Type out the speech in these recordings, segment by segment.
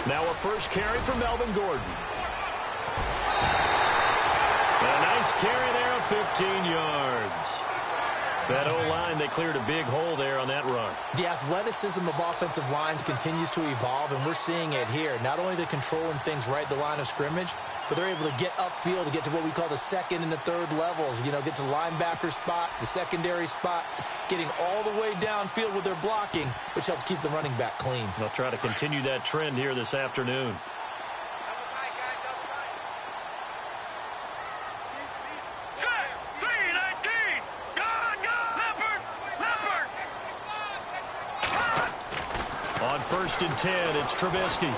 Now a first carry for Melvin Gordon. A nice carry there of 15 yards. That O-line, they cleared a big hole there on that run. The athleticism of offensive lines continues to evolve, and we're seeing it here. Not only they're controlling things right at the line of scrimmage, but they're able to get upfield to get to what we call the second and the third levels. You know, get to linebacker spot, the secondary spot, getting all the way downfield with their blocking, which helps keep the running back clean. They'll try to continue that trend here this afternoon. On 1st and 10, it's Trubisky.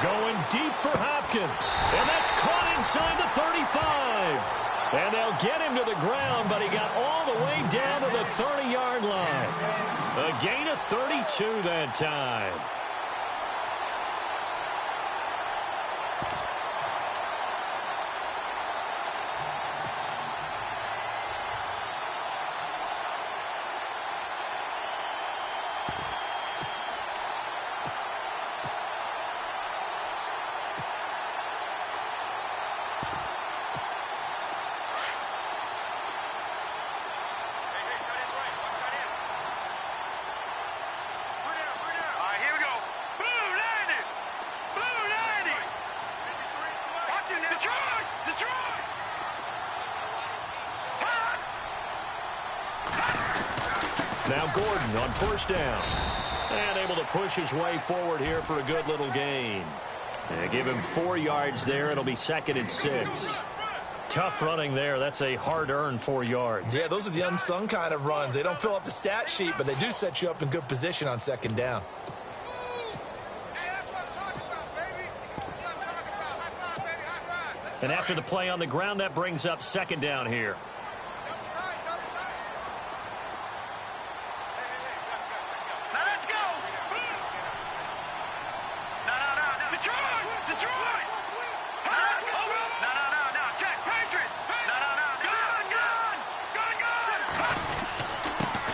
Going deep for Hopkins. And that's caught inside the 35. And they'll get him to the ground, but he got all the way down to the 30-yard line. A gain of 32 that time. Now Gordon on 1st down. And able to push his way forward here for a good little gain. And give him 4 yards there. It'll be 2nd and 6. Tough running there. That's a hard-earned 4 yards. Yeah, those are the unsung kind of runs. They don't fill up the stat sheet, but they do set you up in good position on 2nd down. And after the play on the ground, that brings up 2nd down here.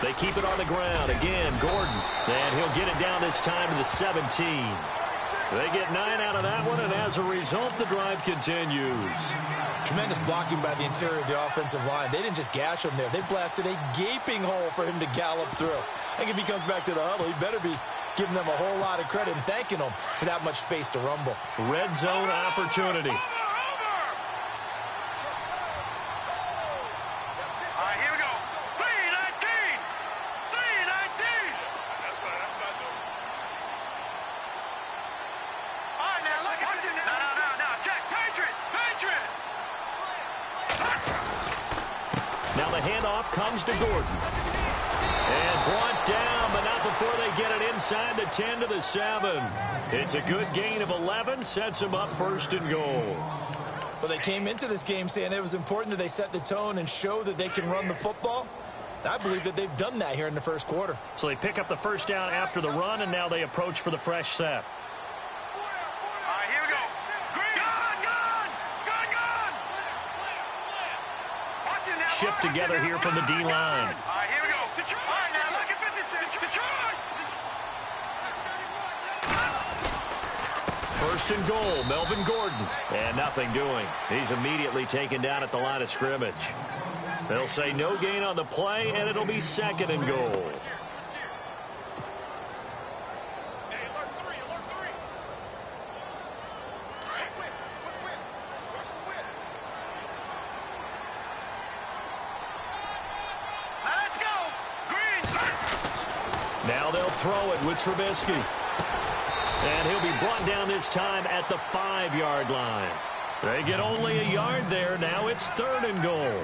They keep it on the ground. Again, Gordon. And he'll get it down this time to the 17. They get 9 out of that one, and as a result, the drive continues. Tremendous blocking by the interior of the offensive line. They didn't just gash him there. They blasted a gaping hole for him to gallop through. I think if he comes back to the huddle, he better be giving them a whole lot of credit and thanking them for that much space to rumble. Red zone opportunity. Now the handoff comes to Gordon. And brought down, but not before they get it inside the 10 to the 7. It's a good gain of 11, sets them up 1st and goal. Well, they came into this game saying it was important that they set the tone and show that they can run the football. And I believe that they've done that here in the 1st quarter. So they pick up the 1st down after the run, and now they approach for the fresh set. Shift together here from the D-line. Here we go. Detroit. All right, now look at 56. Detroit. 1st and goal, Melvin Gordon. And nothing doing. He's immediately taken down at the line of scrimmage. They'll say no gain on the play, and it'll be 2nd and goal. Now they'll throw it with Trubisky. And he'll be brought down this time at the 5-yard line. They get only a yard there. Now it's 3rd and goal.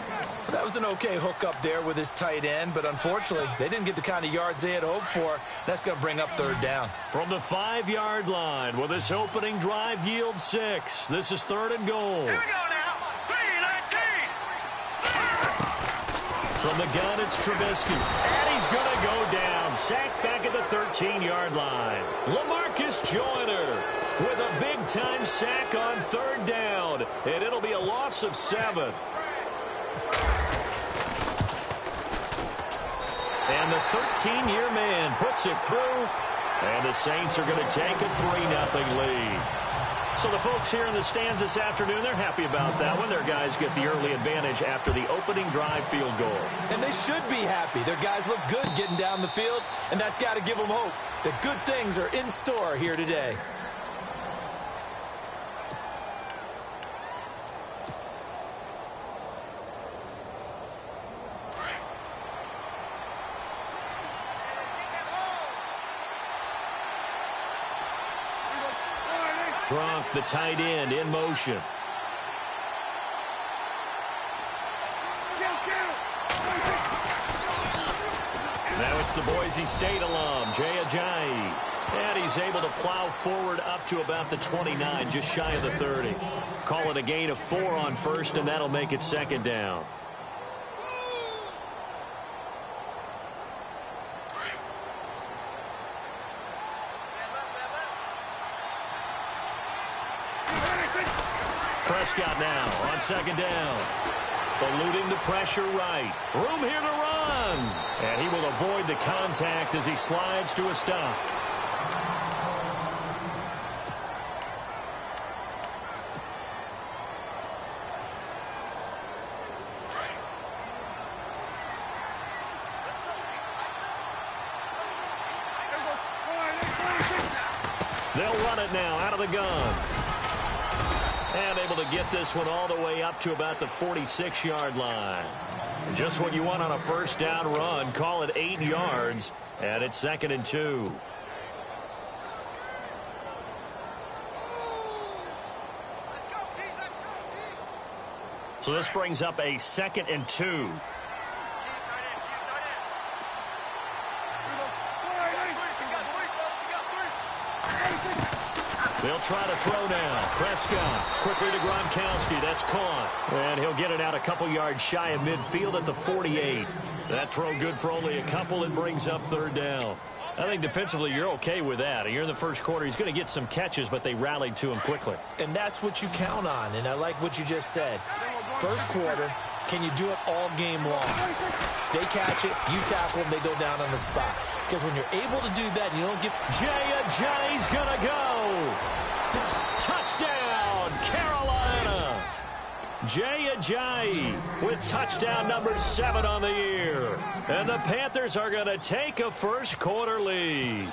That was an okay hook up there with his tight end, but unfortunately, they didn't get the kind of yards they had hoped for. That's going to bring up 3rd down. From the 5-yard line, will this opening drive yield 6? This is 3rd and goal. Here we go now. 3-19. From the gun, it's Trubisky. And he's going to go down. Sacked back at the 13-yard line. LaMarcus Joyner with a big-time sack on 3rd down. And it'll be a loss of 7. And the 13-year man puts it through. And the Saints are going to take a 3-0 lead. So the folks here in the stands this afternoon, they're happy about that one. Their guys get the early advantage after the opening drive field goal. And they should be happy. Their guys look good getting down the field, and that's got to give them hope that good things are in store here today. Gronk, the tight end, in motion. Now it's the Boise State alum, Jay Ajayi. And he's able to plow forward up to about the 29, just shy of the 30. Call it a gain of 4 on first, and that'll make it second down. Prescott now on second down. Eluding the pressure right. Room here to run. And he will avoid the contact as he slides to a stop. They'll run it now out of the gun. And able to get this one all the way up to about the 46-yard line. Just what you want on a first down run. Call it 8 yards. And it's 2nd and 2. So this brings up a 2nd and 2. They'll try to throw now. Prescott quickly to Gronkowski. That's caught. And he'll get it out a couple yards shy of midfield at the 48. That throw good for only a couple. It brings up 3rd down. I think defensively you're okay with that. You're in the first quarter. He's going to get some catches, but they rallied to him quickly. And that's what you count on. And I like what you just said. First quarter, can you do it all game long? They catch it, you tackle them, they go down on the spot. Because when you're able to do that, you don't get... Jay Ajayi's going to go. Touchdown, Carolina. Jay Ajayi with touchdown number 7 on the year. And the Panthers are going to take a first quarter lead.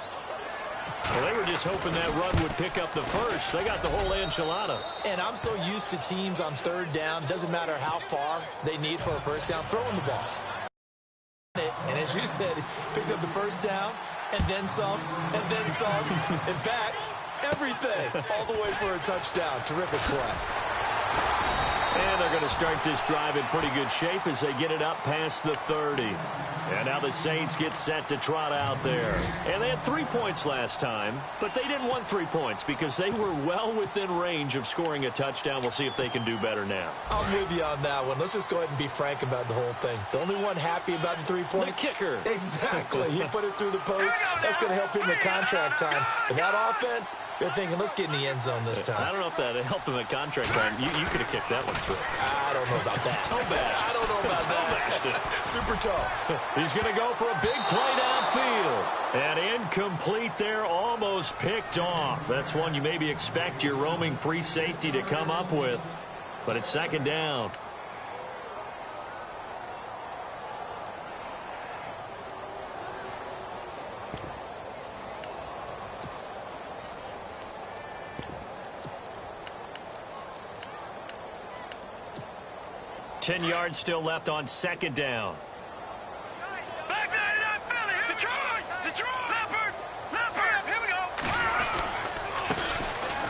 Well, they were just hoping that run would pick up the first. They got the whole enchilada. And I'm so used to teams on 3rd down, doesn't matter how far they need for a first down, throwing the ball. And as you said, picked up the first down, and then some, and then some. In fact, everything, all the way for a touchdown. Terrific play. And they're going to start this drive in pretty good shape as they get it up past the 30. And now the Saints get set to trot out there. And they had 3 points last time, but they didn't want 3 points because they were well within range of scoring a touchdown. We'll see if they can do better now. I'm with you on that one. Let's just go ahead and be frank about the whole thing. The only one happy about the 3-point? The kicker. Exactly. He put it through the post. That's going to help him in contract time. And that offense, they're thinking, let's get in the end zone this time. I don't know if that helped him at contract time. You could have kicked that one through. I don't know about that. I don't know about that. Super tough. He's going to go for a big play downfield. And incomplete there, almost picked off. That's one you maybe expect your roaming free safety to come up with. But it's 2nd down. Ten yards still left on 2nd down. Back there in that Philly. Detroit. Leopard. Here we go.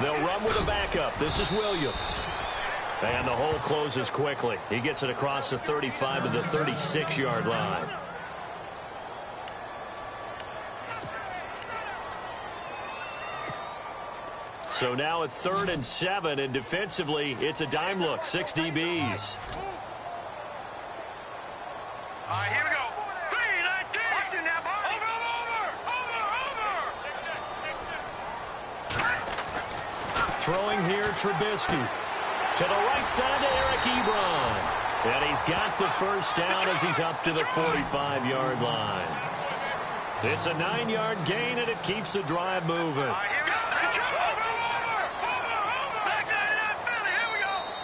They'll run with a backup. This is Williams. And the hole closes quickly. He gets it across the 35 to the 36-yard line. So now at 3rd and 7, and defensively, it's a dime look. 6 DBs. All right, here we go. 3-19. Watching that ball. Over. Throwing here, Trubisky. To the right side to Eric Ebron. And he's got the first down as he's up to the 45-yard line. It's a 9-yard gain, and it keeps the drive moving.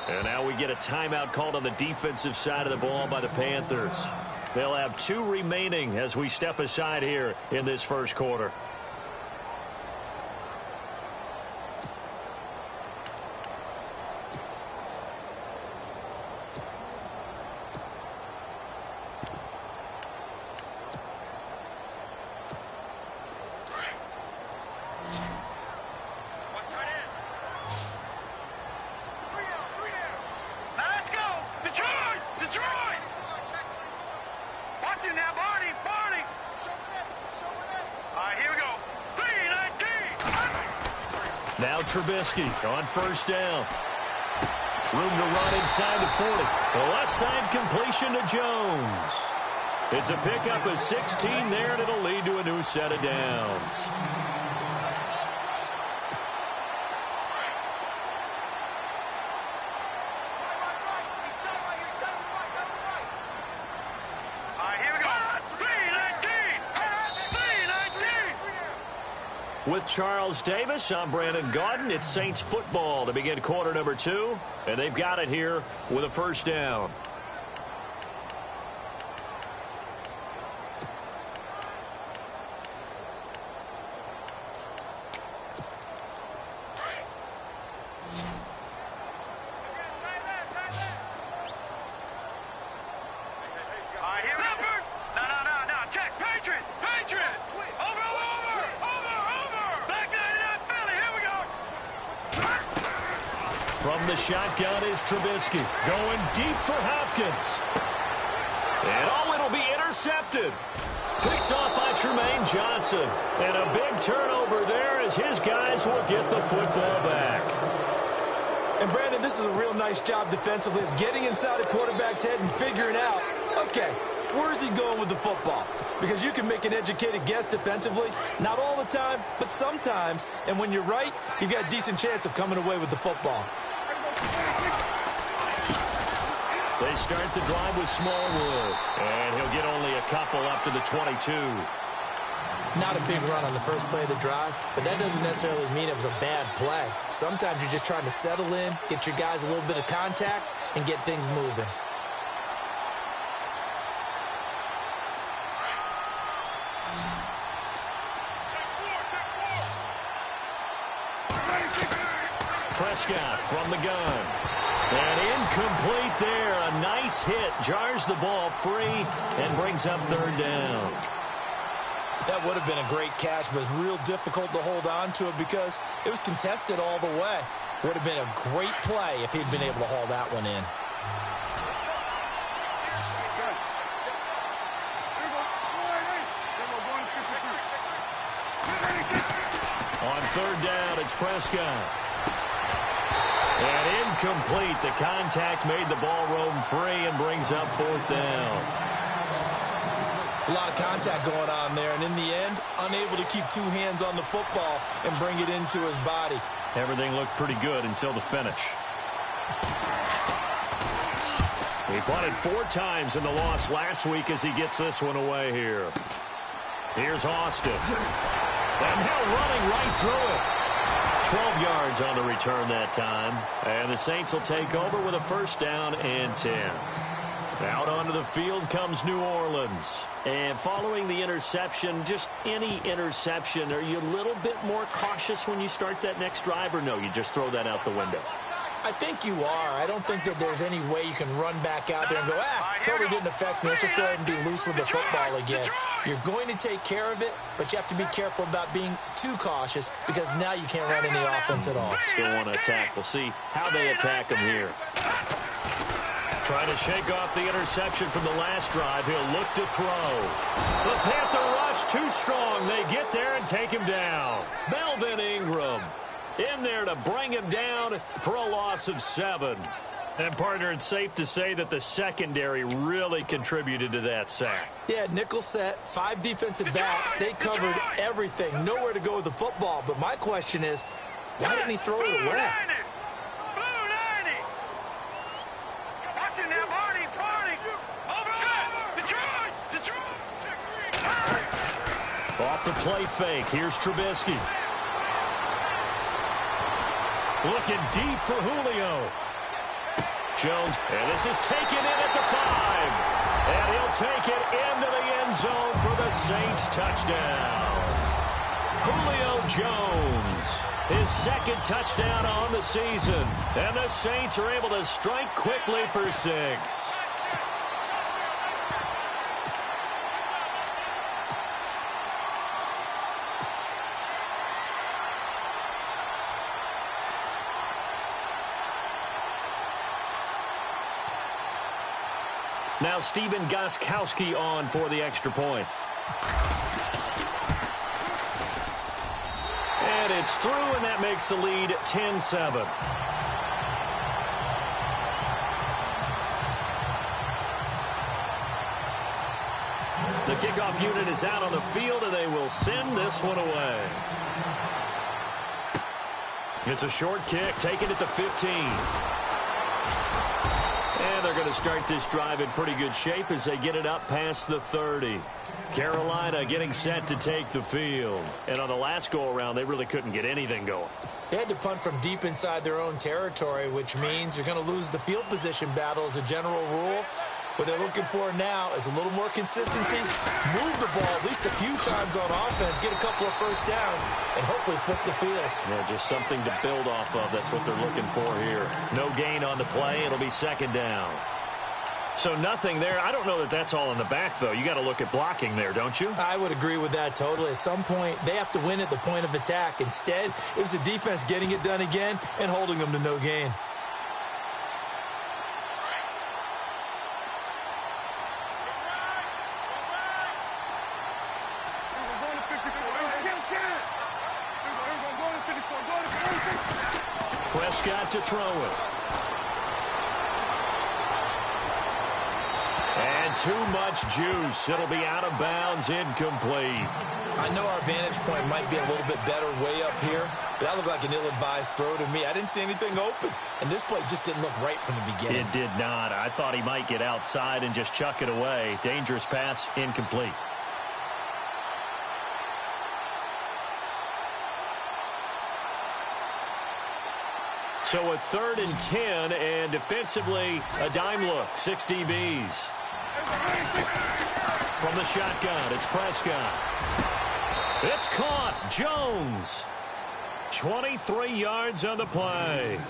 And now we get a timeout called on the defensive side of the ball by the Panthers. They'll have 2 remaining as we step aside here in this first quarter. Now Trubisky on first down. Room to run inside the 40. The left side completion to Jones. It's a pickup of 16 there, and it'll lead to a new set of downs. With Charles Davis, I'm Brandon Gaudin. It's Saints football to begin quarter number 2, and they've got it here with a first down. From the shotgun is Trubisky, going deep for Hopkins. And it'll be intercepted. Picked off by Tremaine Johnson. And a big turnover there as his guys will get the football back. And Brandon, this is a real nice job defensively of getting inside the quarterback's head and figuring out, okay, where's he going with the football? Because you can make an educated guess defensively, not all the time, but sometimes. And when you're right, you've got a decent chance of coming away with the football. They start the drive with Smallwood, and he'll get only a couple up to the 22. Not a big run on the first play of the drive, but that doesn't necessarily mean it was a bad play. Sometimes you're just trying to settle in, get your guys a little bit of contact, and get things moving. Prescott from the gun. And incomplete there. A nice hit. Jars the ball free and brings up third down. That would have been a great catch, but it's real difficult to hold on to it because it was contested all the way. Would have been a great play if he'd been able to haul that one in. On third down, it's Prescott. And incomplete. The contact made the ball roam free and brings up fourth down. It's a lot of contact going on there, and in the end, unable to keep 2 hands on the football and bring it into his body. Everything looked pretty good until the finish. He punted 4 times in the loss last week as he gets this one away here. Here's Austin. And now running right through it. 12 yards on the return that time. And the Saints will take over with a first down and 10. Out onto the field comes New Orleans. And following the interception, just any interception, are you a little bit more cautious when you start that next drive, or no, you just throw that out the window? I think you are. I don't think that there's any way you can run back out there and go, totally didn't affect me. Let's just go ahead and be loose with the football again. You're going to take care of it, but you have to be careful about being too cautious because now you can't run any offense at all. Still want to attack. We'll see how they attack him here. Trying to shake off the interception from the last drive. He'll look to throw. The Panther rush too strong. They get there and take him down. Melvin Ingram in there to bring him down for a loss of 7. And, partner, it's safe to say that the secondary really contributed to that sack. Yeah, nickel set, 5 defensive backs. They covered everything. Nowhere to go with the football. But my question is, why didn't he throw it away? the play fake. Here's Trubisky. Looking deep for Julio. Jones, and this is taken in at the 5. And he'll take it into the end zone for the Saints touchdown. Julio Jones, his second touchdown on the season. And the Saints are able to strike quickly for 6. Now Stephen Gostkowski on for the extra point. And it's through, and that makes the lead 10-7. The kickoff unit is out on the field, and they will send this one away. It's a short kick, taking it to 15. And they're going to start this drive in pretty good shape as they get it up past the 30. Carolina getting set to take the field. And on the last go-around, they really couldn't get anything going. They had to punt from deep inside their own territory, which means you're going to lose the field position battle as a general rule. What they're looking for now is a little more consistency, move the ball at least a few times on offense, get a couple of first downs, and hopefully flip the field. Yeah, just something to build off of. That's what they're looking for here. No gain on the play. It'll be second down. So nothing there. I don't know that that's all in the back, though. You got to look at blocking there, don't you? I would agree with that totally. At some point, they have to win at the point of attack. Instead, it was the defense getting it done again and holding them to no gain. Prescott to throw it. And too much juice. It'll be out of bounds, incomplete. I know our vantage point might be a little bit better way up here, but that looked like an ill-advised throw to me. I didn't see anything open, and this play just didn't look right from the beginning. It did not. I thought he might get outside and just chuck it away. Dangerous pass, incomplete. So a 3rd and 10, and defensively, a dime look, 6 DBs. From the shotgun, it's Prescott. It's caught. Jones. 23 yards on the play.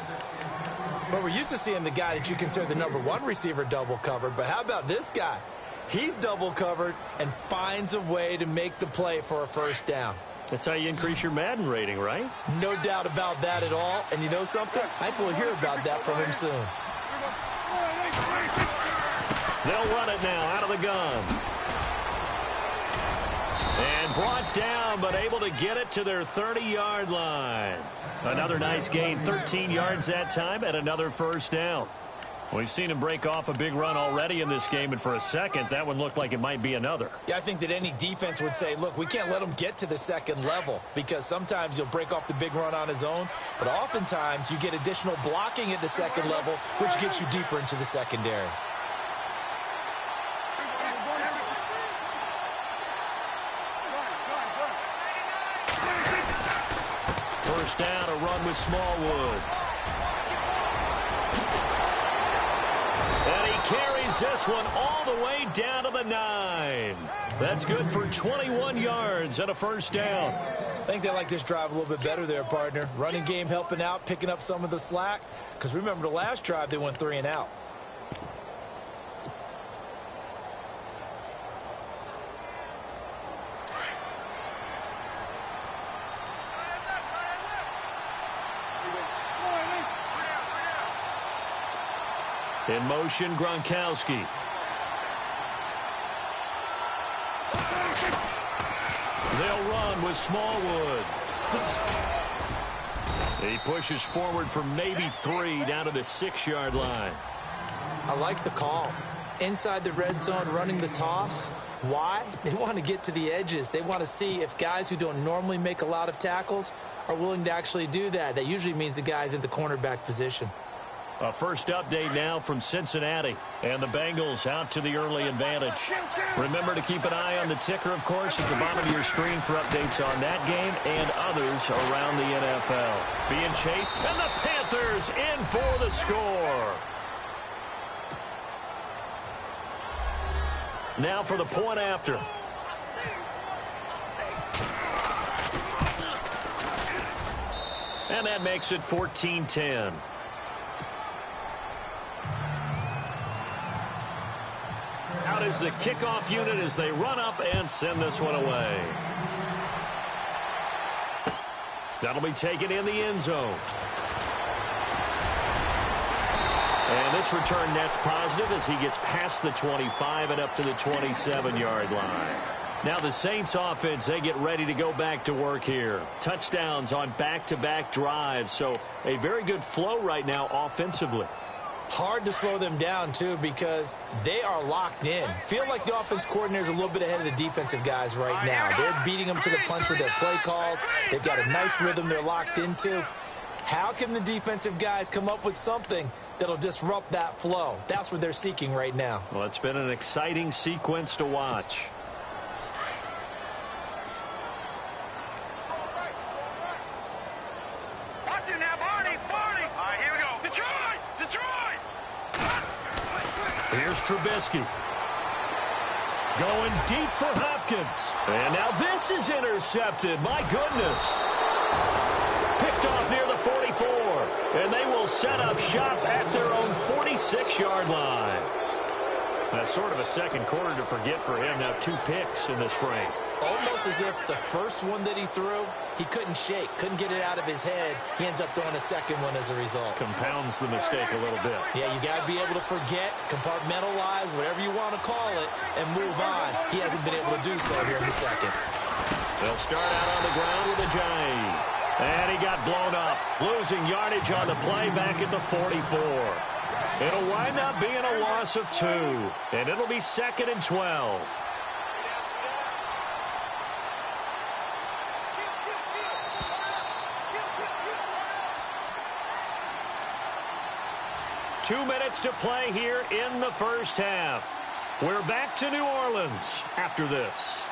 But we're used to seeing the guy that you consider the #1 receiver double covered, but how about this guy? He's double covered and finds a way to make the play for a first down. That's how you increase your Madden rating, right? No doubt about that at all. And you know something? I think we'll hear about that from him soon. They'll run it now out of the gun. And brought down, but able to get it to their 30-yard line. Another nice gain, 13 yards that time, and another first down. We've seen him break off a big run already in this game, and for a second, that one looked like it might be another. Yeah, I think that any defense would say, look, we can't let him get to the second level, because sometimes he'll break off the big run on his own, but oftentimes you get additional blocking at the second level, which gets you deeper into the secondary. First down, a run with Smallwood. And he carries this one all the way down to the 9. That's good for 21 yards and a first down. I think they like this drive a little bit better there, partner. Running game helping out, picking up some of the slack. Because remember the last drive, they went 3 and out. In motion, Gronkowski. They'll run with Smallwood. He pushes forward for maybe 3 down to the 6-yard line. I like the call. Inside the red zone, running the toss. Why? They want to get to the edges. They want to see if guys who don't normally make a lot of tackles are willing to actually do that. That usually means the guy's in the cornerback position. A first update now from Cincinnati, and the Bengals out to the early advantage. Remember to keep an eye on the ticker, of course, at the bottom of your screen for updates on that game and others around the NFL. Being chased, and the Panthers in for the score. Now for the point after. And that makes it 14-10. Out is the kickoff unit as they run up and send this one away. That'll be taken in the end zone. And this return net's positive as he gets past the 25 and up to the 27-yard line. Now the Saints offense, they get ready to go back to work here. Touchdowns on back-to-back drives, so a very good flow right now offensively. Hard to slow them down, too, because they are locked in. Feel like the offense coordinator is a little bit ahead of the defensive guys right now. They're beating them to the punch with their play calls. They've got a nice rhythm they're locked into. How can the defensive guys come up with something that'll disrupt that flow? That's what they're seeking right now. Well, it's been an exciting sequence to watch. Watch it now, Barney! Barney! All right, here we go. Detroit! Detroit! Here's Trubisky. Going deep for Hopkins. And now this is intercepted. My goodness. Picked off near the 44. And they will set up shop at their own 46-yard line. That's sort of a second quarter to forget for him. Now 2 picks in this frame. Almost as if the first one that he threw, he couldn't shake, couldn't get it out of his head. He ends up throwing a second one as a result. Compounds the mistake a little bit. Yeah, you got to be able to forget, compartmentalize, whatever you want to call it, and move on. He hasn't been able to do so here in the second. They'll start out on the ground with a Ajayi. And he got blown up, losing yardage on the play back at the 44. It'll wind up being a loss of 2, and it'll be 2nd and 12. Two minutes to play here in the first half. We're back to New Orleans after this.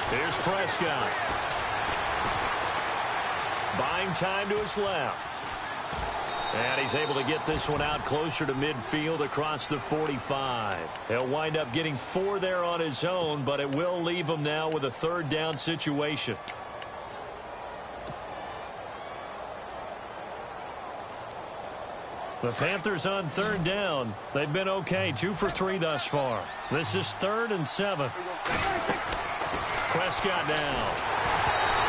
Here's Prescott. Buying time to his left. And he's able to get this one out closer to midfield across the 45. He'll wind up getting 4 there on his own, but it will leave him now with a 3rd down situation. The Panthers on 3rd down. They've been okay, 2 for 3 thus far. This is 3rd and 7. Prescott now.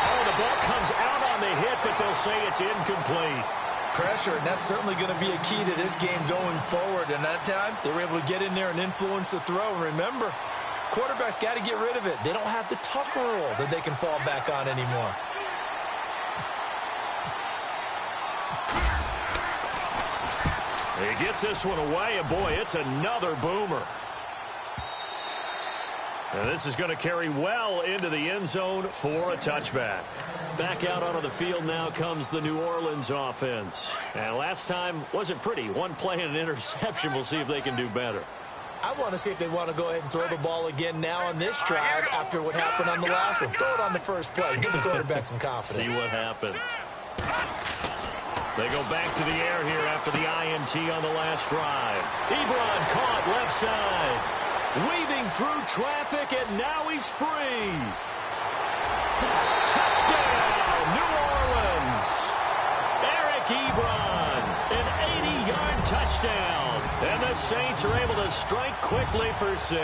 Oh, the ball comes out on the hit, but they'll say it's incomplete. Pressure, and that's certainly going to be a key to this game going forward. And that time, they were able to get in there and influence the throw. Remember, quarterbacks got to get rid of it. They don't have the Tucker rule that they can fall back on anymore. He gets this one away, and boy, it's another boomer. And this is going to carry well into the end zone for a touchback. Back out onto the field now comes the New Orleans offense. And last time wasn't pretty. 1 play and an interception. We'll see if they can do better. I want to see if they want to go ahead and throw the ball again now on this drive after what happened on the last one. Throw it on the first play. Give the quarterback some confidence. See what happens. They go back to the air here after the INT on the last drive. Ebron caught left side. Weaving through traffic, and now he's free. Touchdown, New Orleans. Eric Ebron, an 80-yard touchdown. And the Saints are able to strike quickly for 6.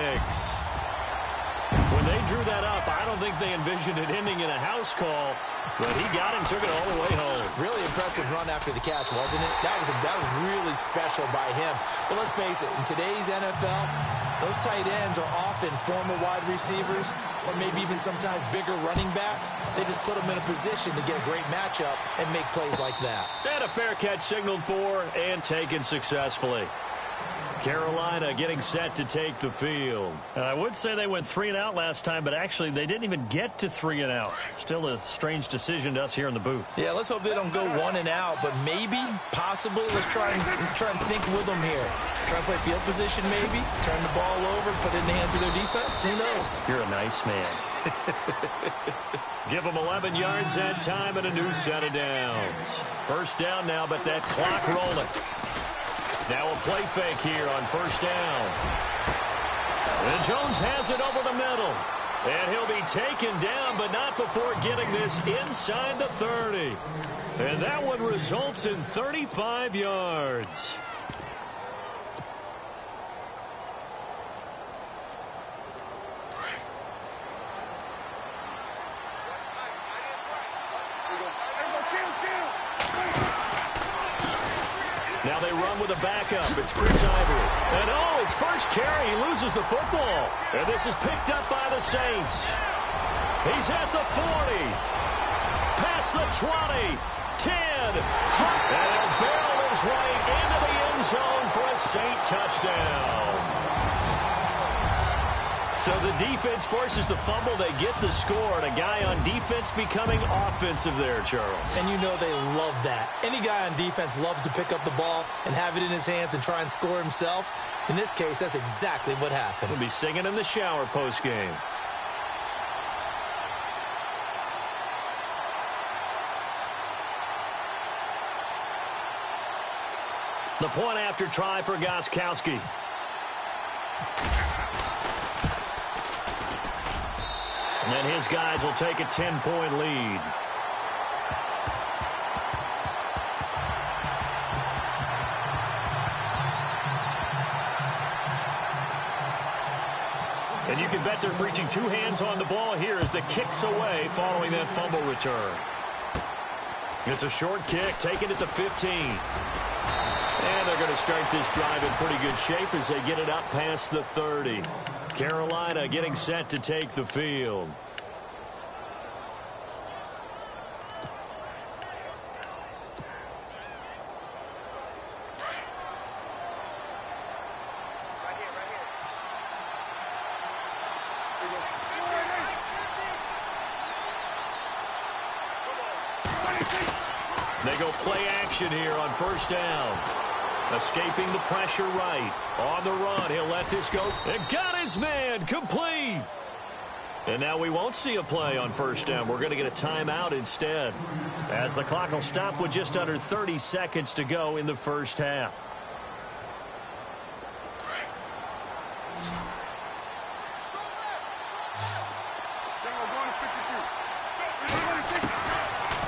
When they drew that up, I don't think they envisioned it ending in a house call, but he got it and took it all the way home. Really impressive run after the catch, wasn't it? That was really special by him. But let's face it, in today's NFL, those tight ends are often former wide receivers or maybe even sometimes bigger running backs. They just put them in a position to get a great matchup and make plays like that. And a fair catch signaled for and taken successfully. Carolina getting set to take the field. I would say they went 3 and out last time, but actually they didn't even get to 3 and out. Still a strange decision to us here in the booth. Yeah, let's hope they don't go 1 and out, but maybe, possibly, let's try and think with them here. Try and play field position maybe, turn the ball over, put it in the hands of their defense. Who knows? You're a nice man. Give them 11 yards that time and a new set of downs. First down now, but that clock rolling. Now a play fake here on first down. And Jones has it over the middle. And he'll be taken down, but not before getting this inside the 30. And that one results in 35 yards. Now they run with a backup. It's Chris Ivory. And oh, his first carry, he loses the football. And this is picked up by the Saints. He's at the 40. Past the 20. 10. And he'll barrel his way into the end zone for a Saint touchdown. So the defense forces the fumble. They get the score. And a guy on defense becoming offensive there, Charles. And you know they love that. Any guy on defense loves to pick up the ball and have it in his hands and try and score himself. In this case, that's exactly what happened. He'll be singing in the shower post-game. The point after try for Gostkowski. And his guys will take a 10-point lead. And you can bet they're preaching 2 hands on the ball here as the kick's away following that fumble return. It's a short kick, taken at the 15. And they're going to start this drive in pretty good shape as they get it up past the 30. Carolina getting set to take the field. They go play action here on first down. Escaping the pressure right. On the run, he'll let this go. And got his man, complete. And now we won't see a play on first down. We're going to get a timeout instead, as the clock will stop with just under 30 seconds to go in the first half.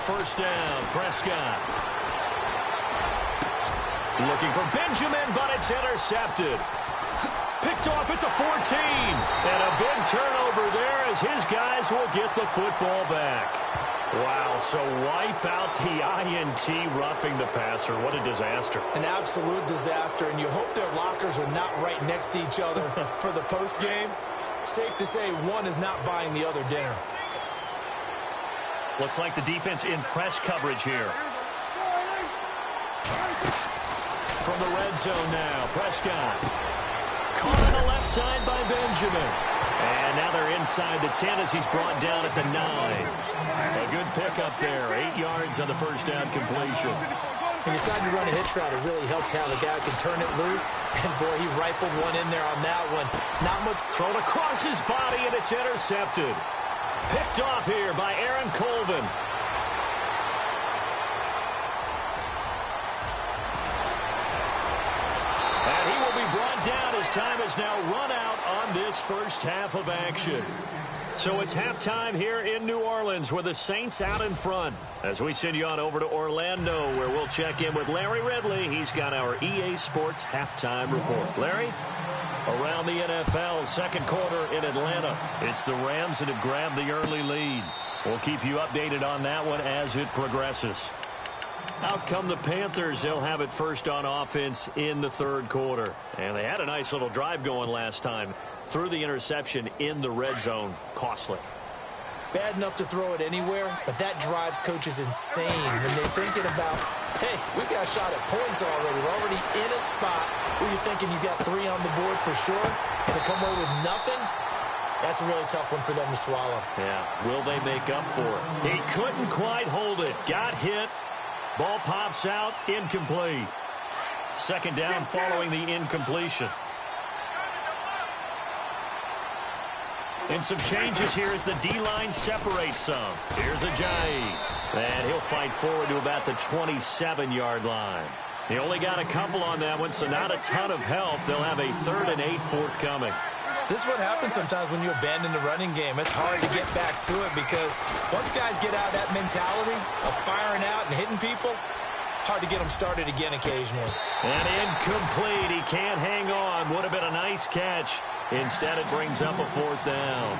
First down, Prescott. Looking for Benjamin, but it's intercepted. Picked off at the 14. And a big turnover there as his guys will get the football back. Wow, so wipe out the INT roughing the passer. What a disaster. An absolute disaster, and you hope their lockers are not right next to each other for the postgame. Safe to say one is not buying the other dinner. Looks like the defense in press coverage here. From the red zone now, Prescott. Caught on the left side by Benjamin. And now they're inside the 10 as he's brought down at the 9. A good pickup there. 8 yards on the first down completion. He decided to run a hitch route. It really helped have a guy who can turn it loose. And, boy, he rifled one in there on that one. Not much. Thrown across his body, and it's intercepted. Picked off here by Aaron Colvin. And he will be brought down as time is now run out on this first half of action. So it's halftime here in New Orleans with the Saints out in front. As we send you on over to Orlando, where we'll check in with Larry Ridley. He's got our EA Sports halftime report. Larry? Around the NFL, second quarter in Atlanta. It's the Rams that have grabbed the early lead. We'll keep you updated on that one as it progresses. Out come the Panthers. They'll have it first on offense in the third quarter. And they had a nice little drive going last time. Threw the interception in the red zone. Costly. Bad enough to throw it anywhere, but that drives coaches insane when they're thinking about, hey, we got a shot at points already. We're already in a spot where you're thinking you got 3 on the board for sure, and to come away with nothing, that's a really tough one for them to swallow. Yeah, will they make up for it? He couldn't quite hold it. Got hit. Ball pops out, incomplete. Second down following the incompletion. And some changes here as the D-line separates some. Here's Ajayi. And he'll fight forward to about the 27-yard line. He only got a couple on that one, so not a ton of help. They'll have a 3rd and 8 forthcoming. This is what happens sometimes when you abandon the running game. It's hard to get back to it because once guys get out of that mentality of firing out and hitting people, hard to get them started again occasionally. And incomplete. He can't hang on. Would have been a nice catch. Instead, it brings up a 4th down.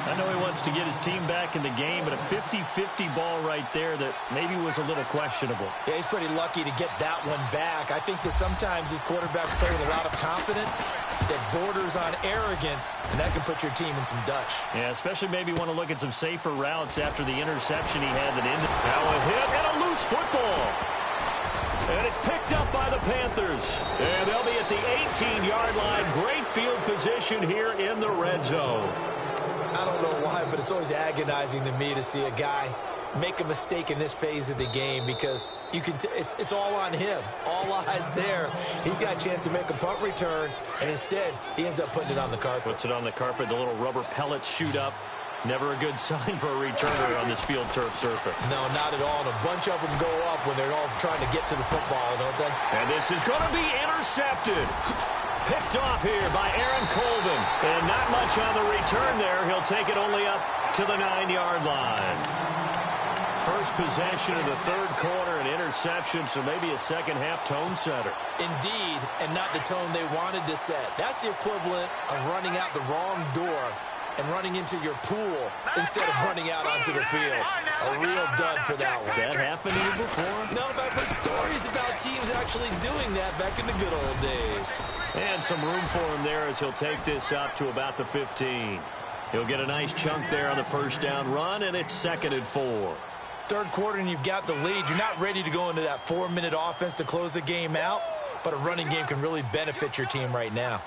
I know he wants to get his team back in the game, but a 50-50 ball right there that maybe was a little questionable. Yeah, he's pretty lucky to get that one back. I think that sometimes these quarterbacks play with a lot of confidence that borders on arrogance, and that can put your team in some Dutch. Yeah, especially maybe want to look at some safer routes after the interception he had that ended. Now a hit and a loose football. And it's picked up by the Panthers. And they'll be at the 18-yard line. Great field position here in the red zone. I don't know why, but it's always agonizing to me to see a guy make a mistake in this phase of the game because you can it's all on him. All eyes there. He's got a chance to make a punt return, and instead he ends up putting it on the carpet. Puts it on the carpet. The little rubber pellets shoot up. Never a good sign for a returner on this field turf surface. No, not at all. And a bunch of them go up when they're all trying to get to the football, don't they? And this is going to be intercepted. Picked off here by Aaron Colvin. And not much on the return there. He'll take it only up to the 9-yard line. First possession of the third quarter, an interception, so maybe a second-half tone setter. Indeed, and not the tone they wanted to set. That's the equivalent of running out the wrong door and running into your pool instead of running out onto the field. A real dud for that one. Has that happened to you before? No, but I've heard stories about teams actually doing that back in the good old days. And some room for him there as he'll take this up to about the 15. He'll get a nice chunk there on the first down run, and it's 2nd and 4. Third quarter and you've got the lead. You're not ready to go into that 4-minute offense to close the game out, but a running game can really benefit your team right now.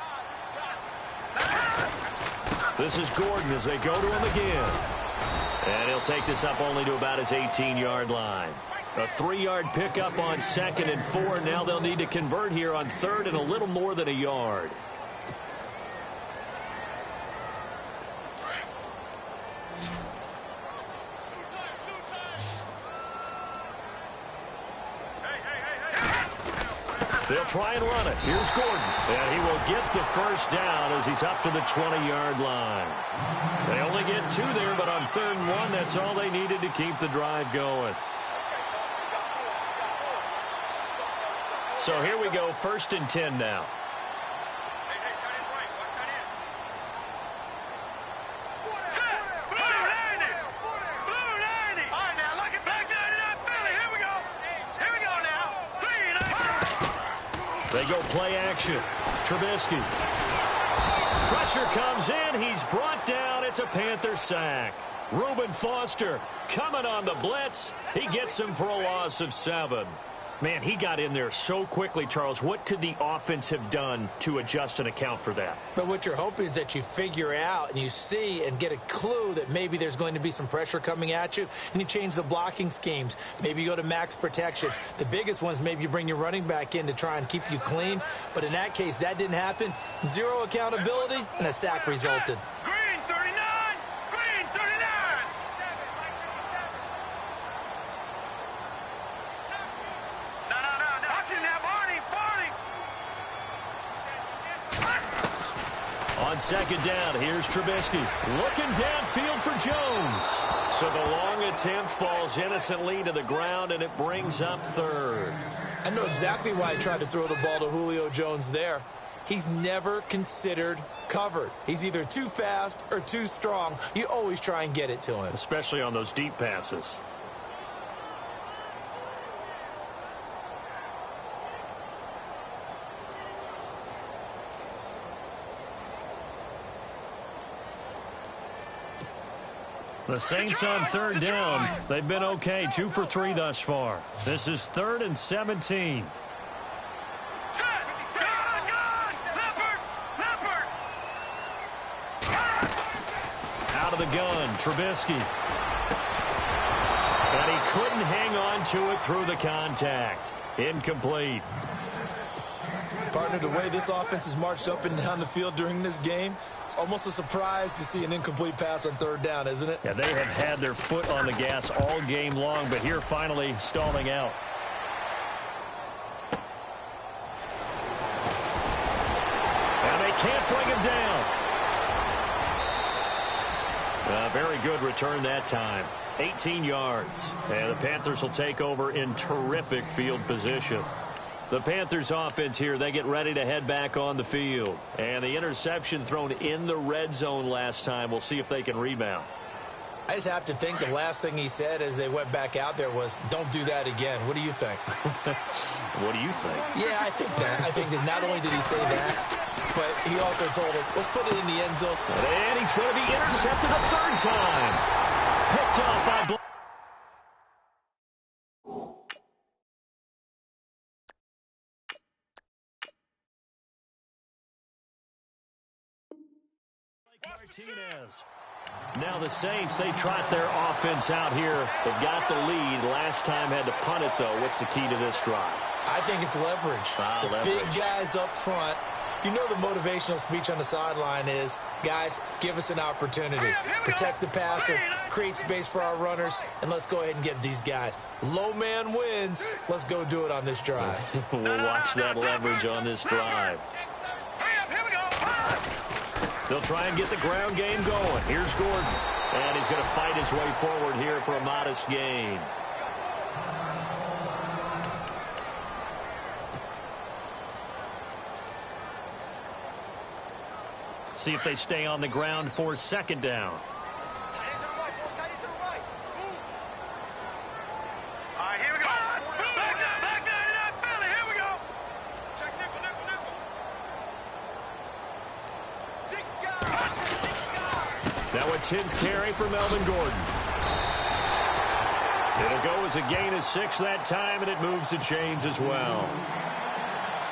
This is Gordon as they go to him again. And he'll take this up only to about his 18-yard line. A 3-yard pickup on 2nd and 4. Now they'll need to convert here on 3rd and a little more than a yard. They'll try and run it. Here's Gordon. And he will get the first down as he's up to the 20-yard line. They only get 2 there, but on 3rd and 1, that's all they needed to keep the drive going. So here we go, 1st and 10 now. They go play action. Trubisky. Pressure comes in. He's brought down. It's a Panther sack. Reuben Foster coming on the blitz. He gets him for a loss of 7. Man, he got in there so quickly, Charles. What could the offense have done to adjust and account for that? But what you're hoping is that you figure out and you see and get a clue that maybe there's going to be some pressure coming at you, and you change the blocking schemes. Maybe you go to max protection. The biggest one is maybe you bring your running back in to try and keep you clean. But in that case, that didn't happen. 0 accountability, and a sack resulted. Green 39! Green 39! On 2nd down, here's Trubisky. Looking downfield for Jones. So the long attempt falls innocently to the ground, and it brings up 3rd. I know exactly why I tried to throw the ball to Julio Jones there. he's never considered covered. He's either too fast or too strong. You always try and get it to him. Especially on those deep passes. The Saints on third down. They've been okay, 2 for 3 thus far. This is 3rd and 17. Out of the gun, Trubisky. And he couldn't hang on to it through the contact. Incomplete. Partner, the way this offense has marched up and down the field during this game, it's almost a surprise to see an incomplete pass on third down, isn't it? Yeah, they have had their foot on the gas all game long, but here finally stalling out. And they can't bring him down. Very good return that time. 18 yards. And the Panthers will take over in terrific field position. The Panthers offense here, they get ready to head back on the field. And the interception thrown in the red zone last time. We'll see if they can rebound. I just have to think the last thing he said as they went back out there was, don't do that again. What do you think? What do you think? Yeah, I think that. I think that not only did he say that, but he also told him, let's put it in the end zone. And he's going to be intercepted a third time. Picked off by Martinez. Now the Saints, they trot their offense out here. They've got the lead. Last time had to punt it, though. What's the key to this drive? I think it's leverage. The big guys up front. You know the motivational speech on the sideline is, guys, give us an opportunity. Protect the passer, create space for our runners, and let's go ahead and get these guys. Low man wins. Let's go do it on this drive. We'll watch that leverage on this drive. They'll try and get the ground game going. Here's Gordon. And he's going to fight his way forward here for a modest gain. See if they stay on the ground for second down. Now a 10th carry for Melvin Gordon. It'll go as a gain of 6 that time, and it moves the chains as well.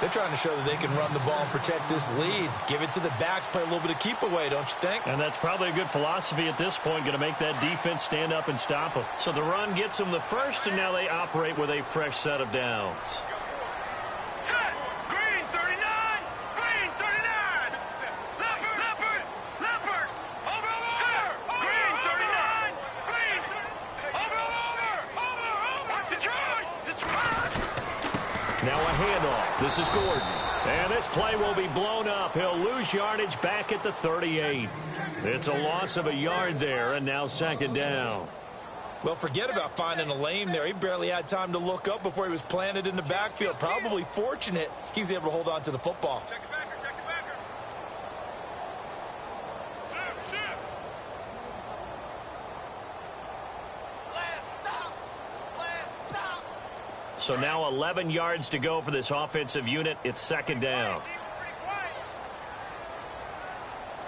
They're trying to show that they can run the ball and protect this lead. Give it to the backs, play a little bit of keep away, don't you think? And that's probably a good philosophy at this point, going to make that defense stand up and stop them. So the run gets them the first, and now they operate with a fresh set of downs. Now a handoff. This is Gordon. And this play will be blown up. He'll lose yardage back at the 38. It's a loss of a yard there, and now second down. Well, forget about finding a lane there. He barely had time to look up before he was planted in the backfield. Probably fortunate he was able to hold on to the football. So now 11 yards to go for this offensive unit. It's second down. All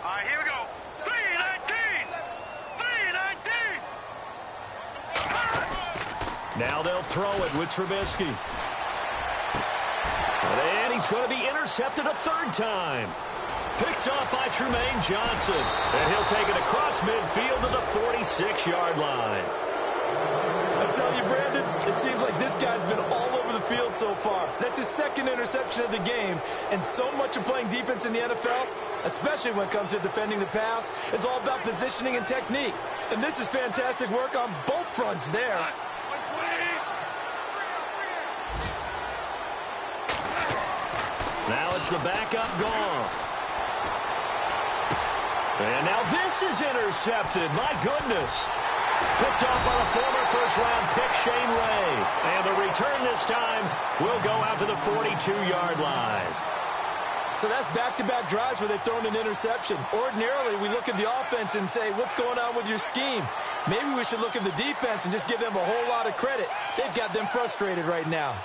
right, here we go. 3-19. Now they'll throw it with Trubisky. And he's going to be intercepted a third time. Picked off by Trumaine Johnson. And he'll take it across midfield to the 46-yard line. I tell you, Brandon, it seems like this guy's been all over the field so far. That's his second interception of the game. And so much of playing defense in the NFL, especially when it comes to defending the pass, is all about positioning and technique. And this is fantastic work on both fronts there. Now it's the backup Goff. And now this is intercepted. My goodness. Picked off by the former first-round pick, Shane Ray. And the return this time will go out to the 42-yard line. So that's back-to-back drives where they've thrown an interception. Ordinarily, we look at the offense and say, what's going on with your scheme? Maybe we should look at the defense and just give them a whole lot of credit. They've got them frustrated right now.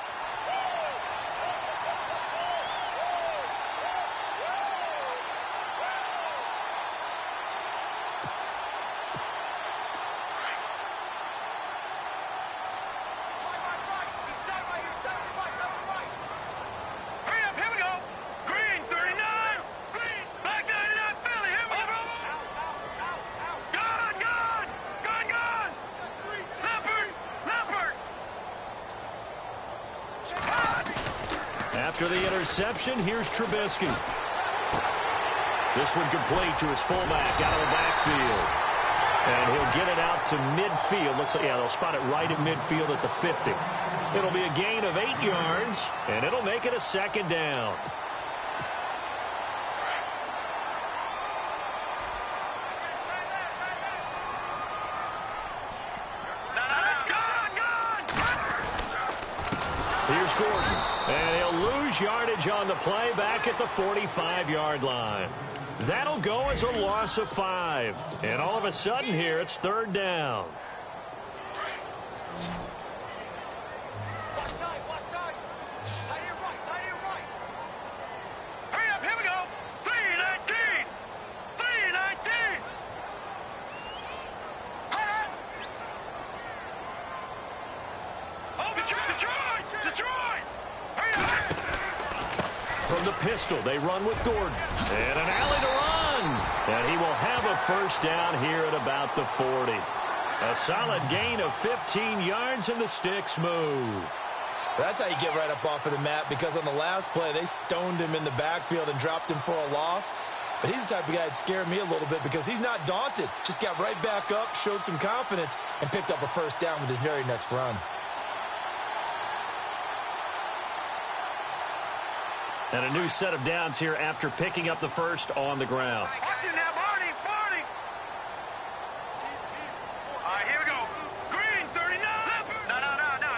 After the interception, here's Trubisky. This one complete to his fullback out of the backfield. And he'll get it out to midfield. Looks like, yeah, they'll spot it right at midfield at the 50. It'll be a gain of 8 yards, and it'll make it a second down. Here's Gordon. And he'll lose yardage on the play back at the 45-yard line. That'll go as a loss of 5. And all of a sudden here, it's third down. Hurry up, here we go. 3-19. 3-19. Oh, Detroit! From the pistol, they run with Gordon. And an alley to run. And he will have a first down here at about the 40. A solid gain of 15 yards, and the sticks move. That's how you get right up off of the mat, because on the last play, they stoned him in the backfield and dropped him for a loss. But he's the type of guy that scared me a little bit because he's not daunted. Just got right back up, showed some confidence, and picked up a first down with his very next run. And a new set of downs here after picking up the first on the ground. Watch it now, Barney. All right, here we go. Green, 39. No.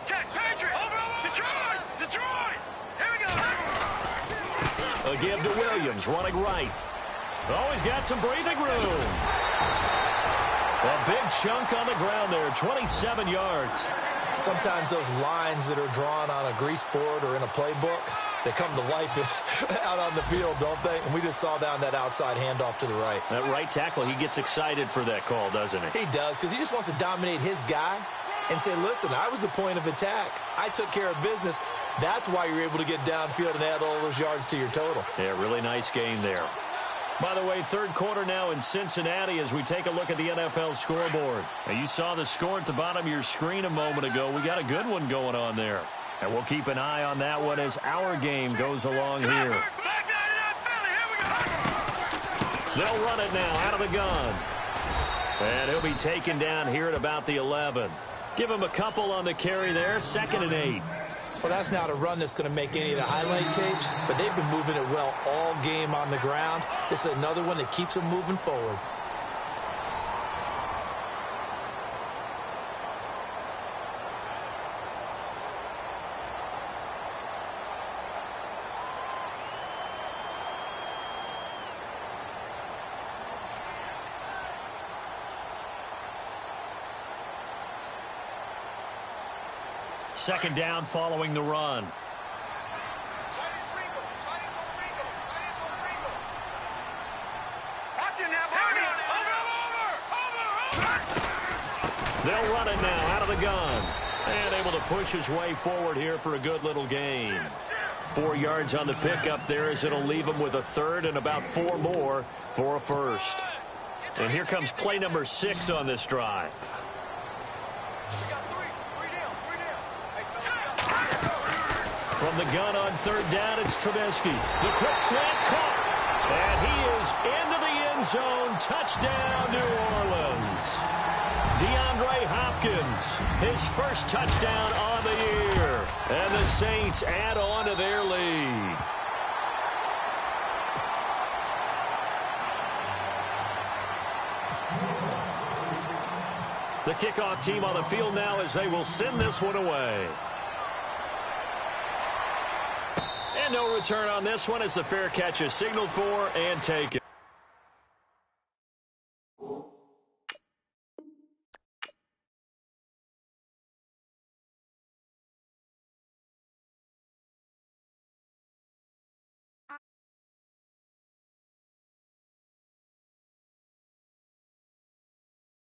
Check. Patriot. Over. Detroit. Here we go. A give to Williams, running right. Oh, he's got some breathing room. A big chunk on the ground there, 27 yards. Sometimes those lines that are drawn on a grease board or in a playbook, they come to life out on the field, don't they? And we just saw down that outside handoff to the right. That right tackle, he gets excited for that call, doesn't he? He does, because he just wants to dominate his guy and say, listen, I was the point of attack. I took care of business. That's why you're able to get downfield and add all those yards to your total. Yeah, really nice game there. By the way, third quarter now in Cincinnati as we take a look at the NFL scoreboard. Now, you saw the score at the bottom of your screen a moment ago. We got a good one going on there. And we'll keep an eye on that one as our game goes along here. They'll run it now out of the gun. And he'll be taken down here at about the 11. Give him a couple on the carry there, 2nd and 8. Well, that's not a run that's going to make any of the highlight tapes, but they've been moving it well all game on the ground. This is another one that keeps them moving forward. Second down following the run. They'll run it now out of the gun. And able to push his way forward here for a good little gain. 4 yards on the pickup there as it'll leave him with a third and about 4 more for a first. And here comes play number 6 on this drive. From the gun on third down, it's Trubisky. The quick slant caught. And he is into the end zone. Touchdown, New Orleans. DeAndre Hopkins, his first touchdown on the year. And the Saints add on to their lead. The kickoff team on the field now as they will send this one away. And no return on this one as the fair catch is signaled for and taken.